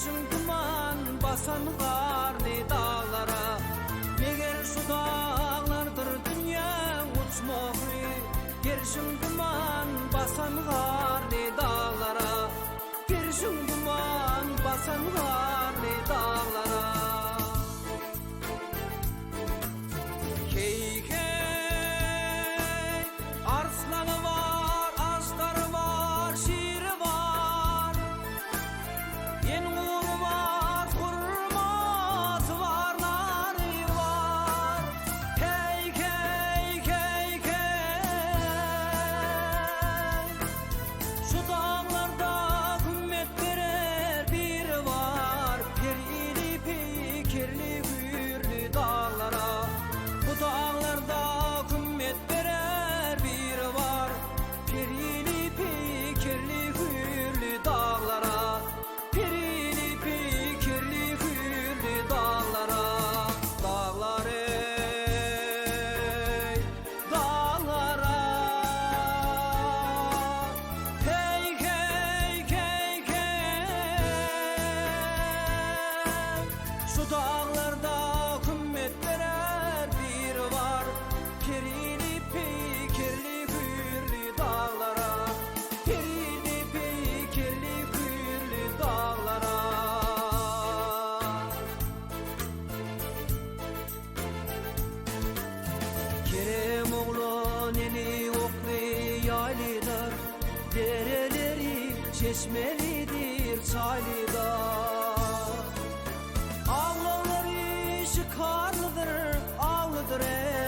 Kerşin duman basan garli dağlara, meger şu dağlardır dünya uçmoğlu. Kerşin duman basan garli dağlara, kerşin duman basan garli dağlara. Hey hey, arslanı var, astarı var, şiiri var. Yenğuru var, hurması var, nari var. Hey hey hey hey, şu dağlarda kümmet verer biri var. Perili fikirli gürlü dağlara, bu dağlarda kümmet verer biri var. Perili fikirli gürlü dağlara, perili fikirli gürlü dağlara. Dağlar ey, dağlara. Hey hey hey hey, şu dağlarda kümmet verer biri var. Perili fikirli gürlü dağlara, perili fikirli gürlü dağlara. Kerem oğlu neni okli yaylıdır, dereleri çeşmelidir çaylıdır. Avlaları şikarlıdır, avlıdır ey.